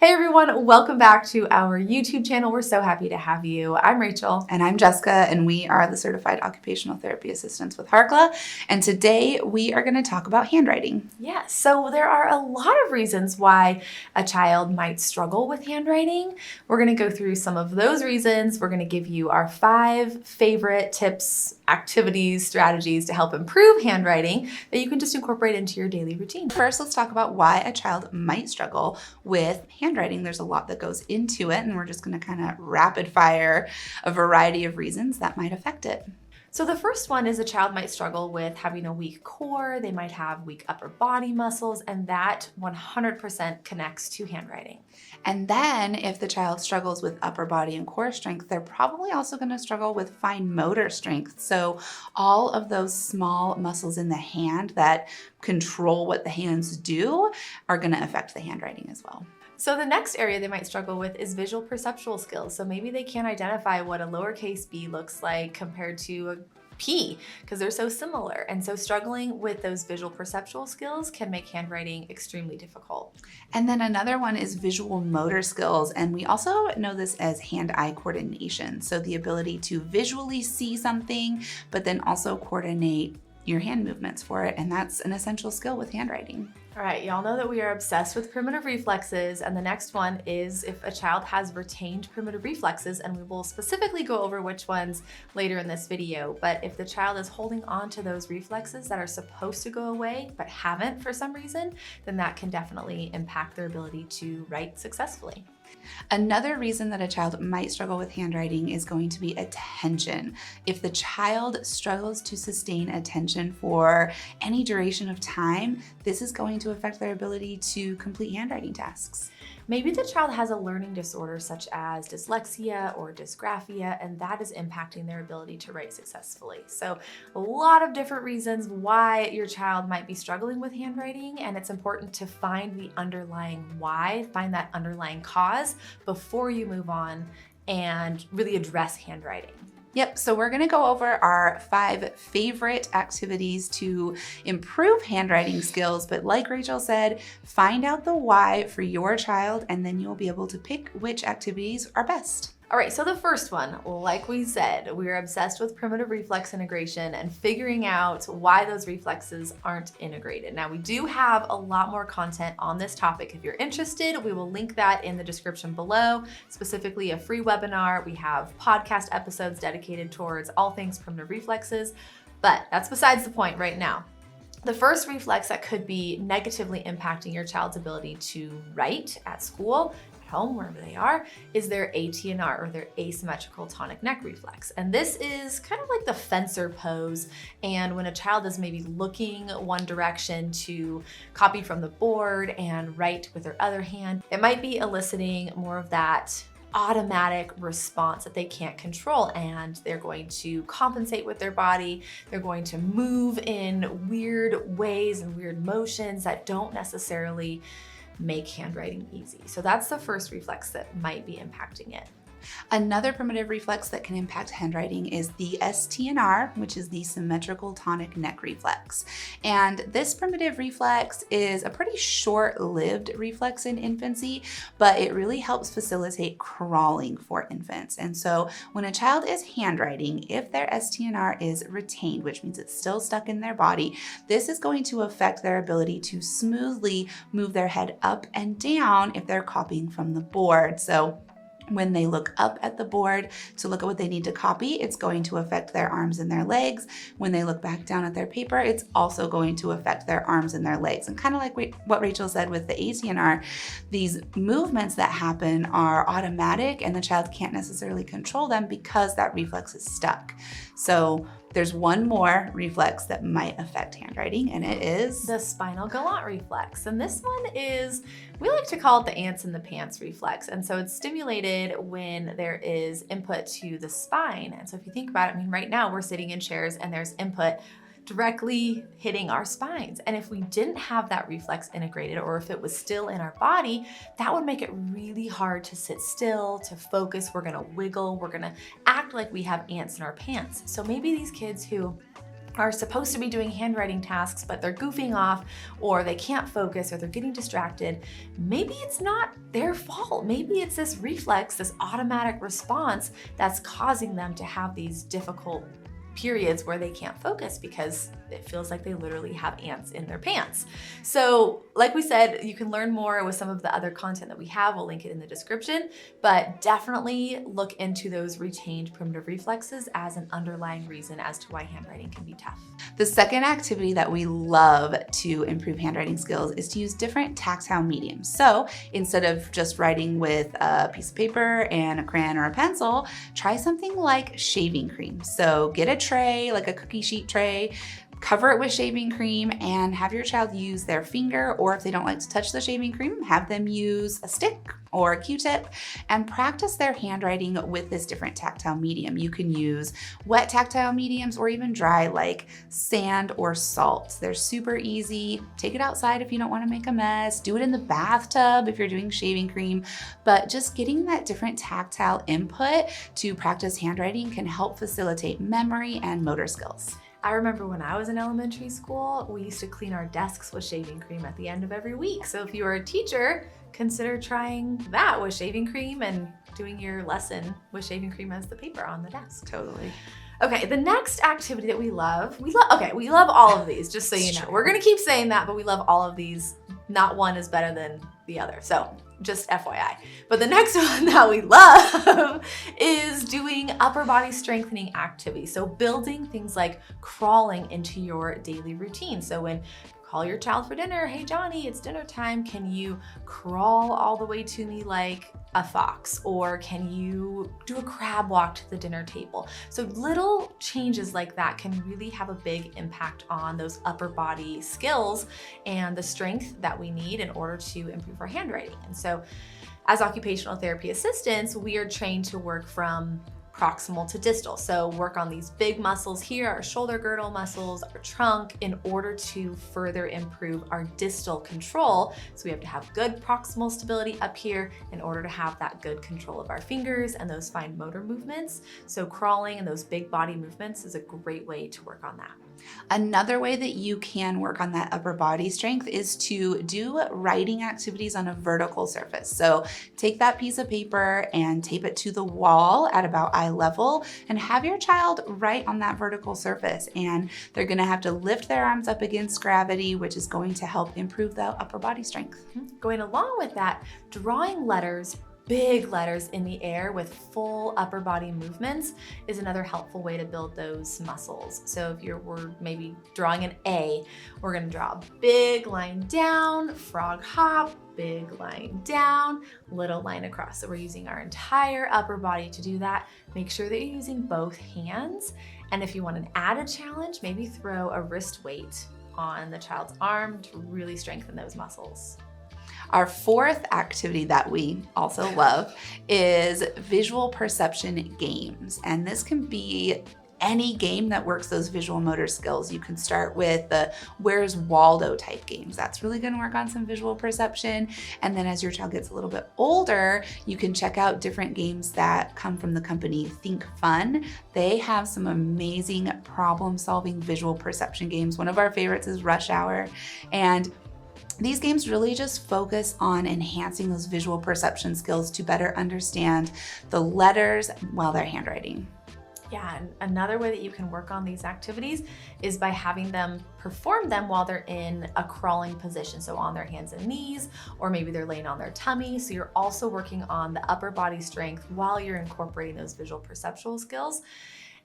Hey everyone, welcome back to our YouTube channel. We're so happy to have you. I'm Rachel. And I'm Jessica, and we are the Certified Occupational Therapy Assistants with Harkla. And today we are going to talk about handwriting. Yeah, so there are a lot of reasons why a child might struggle with handwriting. We're going to go through some of those reasons. We're going to give you our 5 favorite tips, activities, strategies to help improve handwriting that you can just incorporate into your daily routine. First, let's talk about why a child might struggle with handwriting. There's a lot that goes into it, and we're just going to kind of rapid fire a variety of reasons that might affect it. So the first one is a child might struggle with having a weak core, they might have weak upper body muscles, and that 100% connects to handwriting. And then if the child struggles with upper body and core strength, they're probably also going to struggle with fine motor strength. So all of those small muscles in the hand that control what the hands do are going to affect the handwriting as well. So the next area they might struggle with is visual perceptual skills. So maybe they can't identify what a lowercase b looks like compared to a P because they're so similar. And so struggling with those visual perceptual skills can make handwriting extremely difficult. And then another one is visual motor skills. And we also know this as hand-eye coordination. So the ability to visually see something, but then also coordinate your hand movements for it. And that's an essential skill with handwriting. All right, y'all know that we are obsessed with primitive reflexes, and the next one is if a child has retained primitive reflexes, and we will specifically go over which ones later in this video, but if the child is holding on to those reflexes that are supposed to go away but haven't for some reason, then that can definitely impact their ability to write successfully. Another reason that a child might struggle with handwriting is going to be attention. If the child struggles to sustain attention for any duration of time, this is going to affect their ability to complete handwriting tasks. Maybe the child has a learning disorder such as dyslexia or dysgraphia, and that is impacting their ability to write successfully. So a lot of different reasons why your child might be struggling with handwriting, and it's important to find the underlying why, find that underlying cause before you move on and really address handwriting. Yep, so we're gonna go over our 5 favorite activities to improve handwriting skills, but like Rachel said, find out the why for your child, and then you'll be able to pick which activities are best. All right, so the first one, like we said, we're obsessed with primitive reflex integration and figuring out why those reflexes aren't integrated. Now, we do have a lot more content on this topic. If you're interested, we will link that in the description below, specifically a free webinar. We have podcast episodes dedicated towards all things primitive reflexes, but that's besides the point right now. The first reflex that could be negatively impacting your child's ability to write at school, home, wherever they are, is their ATNR, or their asymmetrical tonic neck reflex. And this is kind of like the fencer pose. And when a child is maybe looking one direction to copy from the board and write with their other hand, it might be eliciting more of that automatic response that they can't control, and they're going to compensate with their body. They're going to move in weird ways and weird motions that don't necessarily make handwriting easy. So that's the first reflex that might be impacting it. Another primitive reflex that can impact handwriting is the STNR, which is the symmetrical tonic neck reflex. And this primitive reflex is a pretty short-lived reflex in infancy, but it really helps facilitate crawling for infants. And so when a child is handwriting, if their STNR is retained, which means it's still stuck in their body, this is going to affect their ability to smoothly move their head up and down if they're copying from the board. So when they look up at the board to look at what they need to copy, it's going to affect their arms and their legs. When they look back down at their paper, it's also going to affect their arms and their legs. And kind of like what Rachel said with the ATNR, these movements that happen are automatic and the child can't necessarily control them because that reflex is stuck. So there's one more reflex that might affect handwriting, and it is the spinal galant reflex. And this one is, we like to call it the ants in the pants reflex. And so it's stimulated when there is input to the spine. And so if you think about it, I mean, right now we're sitting in chairs and there's input directly hitting our spines. And if we didn't have that reflex integrated, or if it was still in our body, that would make it really hard to sit still, to focus. We're gonna wiggle, we're gonna act like we have ants in our pants. So maybe these kids who are supposed to be doing handwriting tasks, but they're goofing off, or they can't focus, or they're getting distracted, maybe it's not their fault. Maybe it's this reflex, this automatic response that's causing them to have these difficult periods where they can't focus because it feels like they literally have ants in their pants. So like we said, you can learn more with some of the other content that we have. We'll link it in the description, but definitely look into those retained primitive reflexes as an underlying reason as to why handwriting can be tough. The second activity that we love to improve handwriting skills is to use different tactile mediums. So instead of just writing with a piece of paper and a crayon or a pencil, try something like shaving cream. So get a tray, like a cookie sheet tray, cover it with shaving cream, and have your child use their finger, or if they don't like to touch the shaving cream, have them use a stick or a Q-tip and practice their handwriting with this different tactile medium. You can use wet tactile mediums or even dry, like sand or salt. They're super easy. Take it outside if you don't want to make a mess. Do it in the bathtub if you're doing shaving cream. But just getting that different tactile input to practice handwriting can help facilitate memory and motor skills. I remember when I was in elementary school, we used to clean our desks with shaving cream at the end of every week. So if you are a teacher, consider trying that with shaving cream and doing your lesson with shaving cream as the paper on the desk. Totally. Okay, the next activity that we love all of these, just so you know. We're gonna keep saying that, but we love all of these. Not one is better than the other. So just FYI. But the next one that we love is doing upper body strengthening activities. So building things like crawling into your daily routine. So when you call your child for dinner, hey Johnny, it's dinner time, can you crawl all the way to me like a fox? Or can you do a crab walk to the dinner table? So little changes like that can really have a big impact on those upper body skills and the strength that we need in order to improve our handwriting. And so as occupational therapy assistants, we are trained to work from proximal to distal. So work on these big muscles here, our shoulder girdle muscles, our trunk, in order to further improve our distal control. So we have to have good proximal stability up here in order to have that good control of our fingers and those fine motor movements. So crawling and those big body movements is a great way to work on that. Another way that you can work on that upper body strength is to do writing activities on a vertical surface. So take that piece of paper and tape it to the wall at about eye level and have your child write on that vertical surface. And they're gonna have to lift their arms up against gravity, which is going to help improve the upper body strength. Going along with that, drawing letters, big letters in the air with full upper body movements is another helpful way to build those muscles. So if we're maybe drawing an A, we're gonna draw a big line down, frog hop, big line down, little line across. So we're using our entire upper body to do that. Make sure that you're using both hands. And if you want an added challenge, maybe throw a wrist weight on the child's arm to really strengthen those muscles. Our fourth activity that we also love is visual perception games. And this can be any game that works those visual motor skills. You can start with the Where's Waldo type games. That's really going to work on some visual perception. And then as your child gets a little bit older, you can check out different games that come from the company ThinkFun. They have some amazing problem-solving visual perception games. One of our favorites is Rush Hour. And these games really just focus on enhancing those visual perception skills to better understand the letters while they're handwriting. Yeah, and another way that you can work on these activities is by having them perform them while they're in a crawling position. So on their hands and knees, or maybe they're laying on their tummy. So you're also working on the upper body strength while you're incorporating those visual perceptual skills.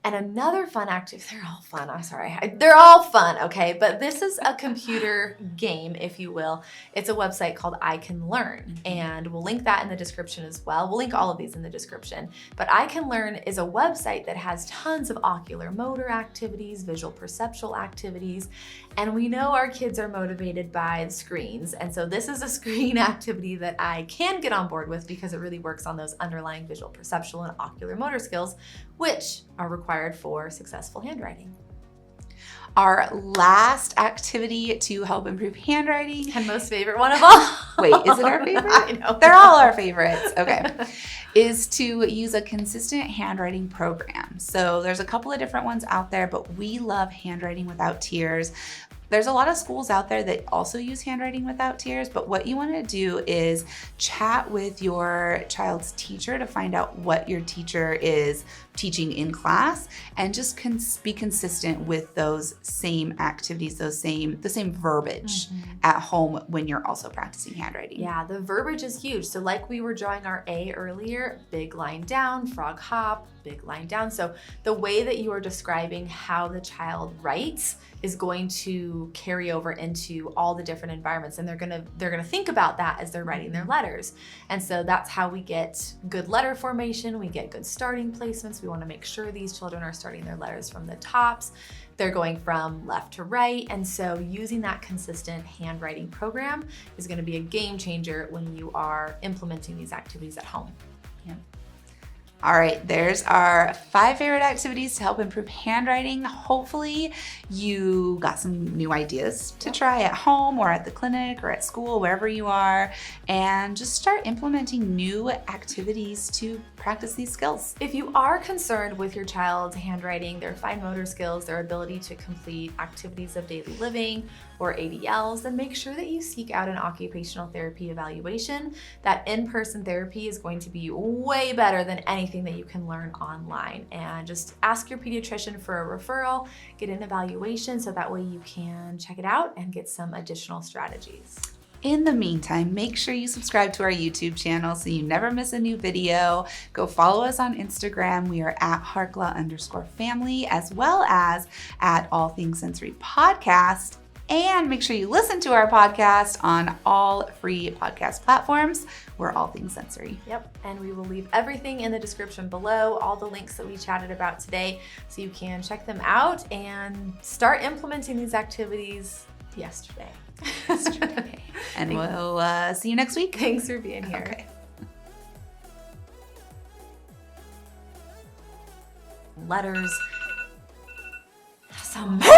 And another fun activity, they're all fun, I'm sorry. They're all fun, okay? But this is a computer game, if you will. It's a website called I Can Learn, and we'll link that in the description as well. We'll link all of these in the description. But I Can Learn is a website that has tons of ocular motor activities, visual perceptual activities, and we know our kids are motivated by screens. And so this is a screen activity that I can get on board with because it really works on those underlying visual perceptual and ocular motor skills, which are required for successful handwriting. Our last activity to help improve handwriting. And most favorite one of all. Wait, is it our favorite? I know. They're all our favorites. Okay. Is to use a consistent handwriting program. So there's a couple of different ones out there, but we love Handwriting Without Tears. There's a lot of schools out there that also use Handwriting Without Tears, but what you want to do is chat with your child's teacher to find out what your teacher is teaching in class, and just be consistent with those same activities, the same verbiage at home when you're also practicing handwriting. Yeah, the verbiage is huge. So like we were drawing our A earlier, big line down, frog hop, big line down. So the way that you are describing how the child writes is going to carry over into all the different environments, and they're gonna think about that as they're writing their letters. And so that's how we get good letter formation, we get good starting placements. We want to make sure these children are starting their letters from the tops. They're going from left to right. And so using that consistent handwriting program is going to be a game changer when you are implementing these activities at home. Yeah. All right, there's our 5 favorite activities to help improve handwriting. Hopefully you got some new ideas to try at home or at the clinic or at school, wherever you are, and just start implementing new activities to practice these skills. If you are concerned with your child's handwriting, their fine motor skills, their ability to complete activities of daily living or ADLs, then make sure that you seek out an occupational therapy evaluation. That in-person therapy is going to be way better than anything that you can learn online. And just ask your pediatrician for a referral, get an evaluation so that way you can check it out and get some additional strategies. In the meantime, make sure you subscribe to our YouTube channel so you never miss a new video. Go follow us on Instagram. We are at Harkla_family, as well as at All Things Sensory Podcast. And make sure you listen to our podcast on all free podcast platforms. We're All Things Sensory. Yep, and we will leave everything in the description below, all the links that we chatted about today, so you can check them out and start implementing these activities yesterday. And we'll see you next week. Thanks for being here. Okay. Letters. Samantha!